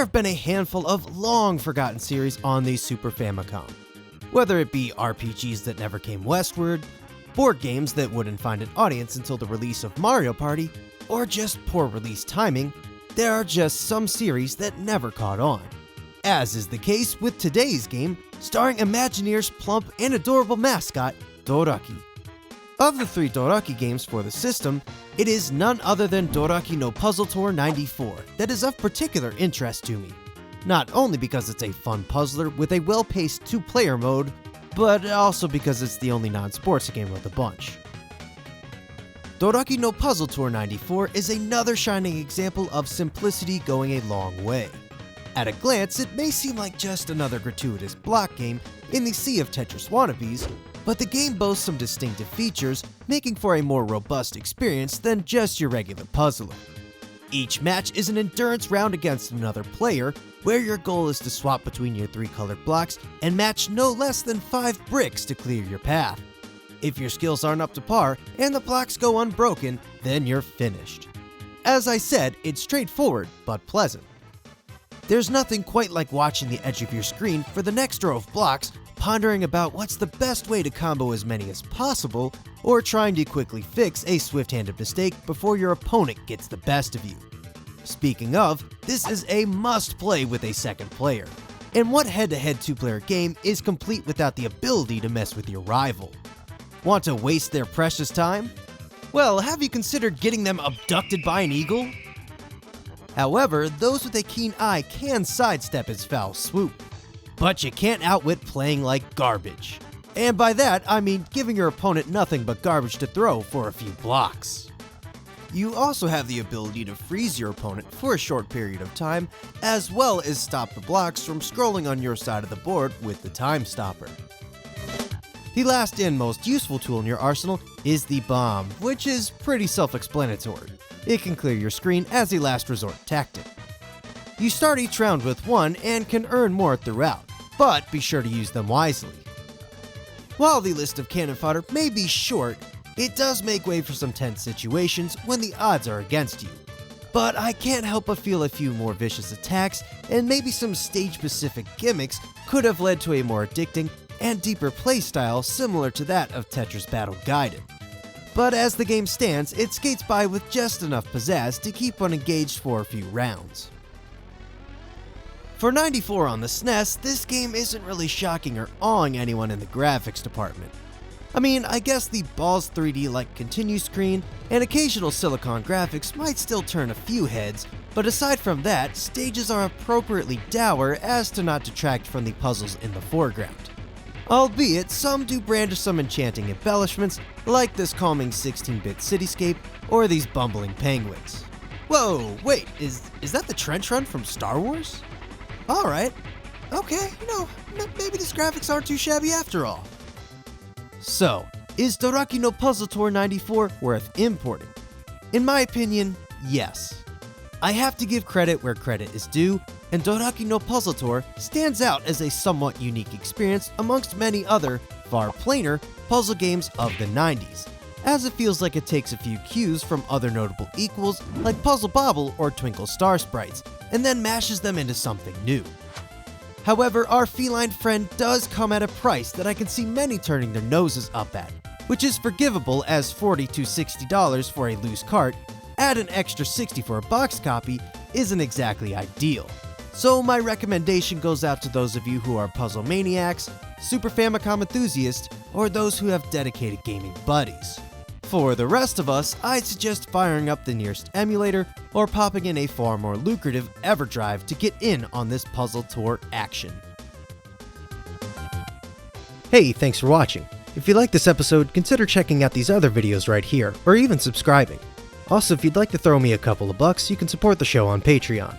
there have been a handful of long-forgotten series on the Super Famicom. Whether it be RPGs that never came westward, board games that wouldn't find an audience until the release of Mario Party, or just poor release timing, there are just some series that never caught on. As is the case with today's game, starring Imagineer's plump and adorable mascot, Dolucky. Of the 3 Dolucky games for the system, it is none other than Dolucky no Puzzle Tour 94 that is of particular interest to me. Not only because it's a fun puzzler with a well-paced 2-player mode, but also because it's the only non-sports game of the bunch. Dolucky no Puzzle Tour 94 is another shining example of simplicity going a long way. At a glance, it may seem like just another gratuitous block game in the sea of Tetris wannabes, but the game boasts some distinctive features, making for a more robust experience than just your regular puzzler. Each match is an endurance round against another player, where your goal is to swap between your 3 colored blocks and match no less than 5 bricks to clear your path. If your skills aren't up to par and the blocks go unbroken, then you're finished. As I said, it's straightforward but pleasant. There's nothing quite like watching the edge of your screen for the next row of blocks, pondering about what's the best way to combo as many as possible, or trying to quickly fix a swift-handed mistake before your opponent gets the best of you. Speaking of, this is a must-play with a second player. And what head-to-head 2-player game is complete without the ability to mess with your rival? Want to waste their precious time? Well, have you considered getting them abducted by an eagle? However, those with a keen eye can sidestep its foul swoop. But you can't outwit playing like garbage. And by that, I mean giving your opponent nothing but garbage to throw for a few blocks. You also have the ability to freeze your opponent for a short period of time, as well as stop the blocks from scrolling on your side of the board with the time stopper. The last and most useful tool in your arsenal is the bomb, which is pretty self-explanatory. It can clear your screen as a last resort tactic. You start each round with one and can earn more throughout, but be sure to use them wisely. While the list of cannon fodder may be short, it does make way for some tense situations when the odds are against you. But I can't help but feel a few more vicious attacks and maybe some stage-specific gimmicks could have led to a more addicting and deeper playstyle similar to that of Tetris Battle Gaiden. But as the game stands, it skates by with just enough pizzazz to keep one engaged for a few rounds. For 94 on the SNES, this game isn't really shocking or awing anyone in the graphics department. I mean, I guess the Balls 3D-like continue screen and occasional silicon graphics might still turn a few heads, but aside from that, stages are appropriately dour as to not detract from the puzzles in the foreground. Albeit, some do brandish some enchanting embellishments, like this calming 16-bit cityscape or these bumbling penguins. Whoa, wait, is that the trench run from Star Wars? Alright, okay, maybe these graphics aren't too shabby after all. So, is Dolucky no Puzzle Tour 94 worth importing? In my opinion, yes. I have to give credit where credit is due, and Dolucky no Puzzle Tour stands out as a somewhat unique experience amongst many other, far plainer, puzzle games of the 90s, as it feels like it takes a few cues from other notable equals like Puzzle Bobble or Twinkle Star Sprites, and then mashes them into something new. However, our feline friend does come at a price that I can see many turning their noses up at, which is forgivable as $40 to $60 for a loose cart, add an extra $60 for a box copy isn't exactly ideal. So my recommendation goes out to those of you who are puzzle maniacs, Super Famicom enthusiasts, or those who have dedicated gaming buddies. For the rest of us, I'd suggest firing up the nearest emulator or popping in a far more lucrative EverDrive to get in on this puzzle tour action. Hey, thanks for watching. If you liked this episode, consider checking out these other videos right here, or even subscribing. Also, if you'd like to throw me a couple of bucks, you can support the show on Patreon.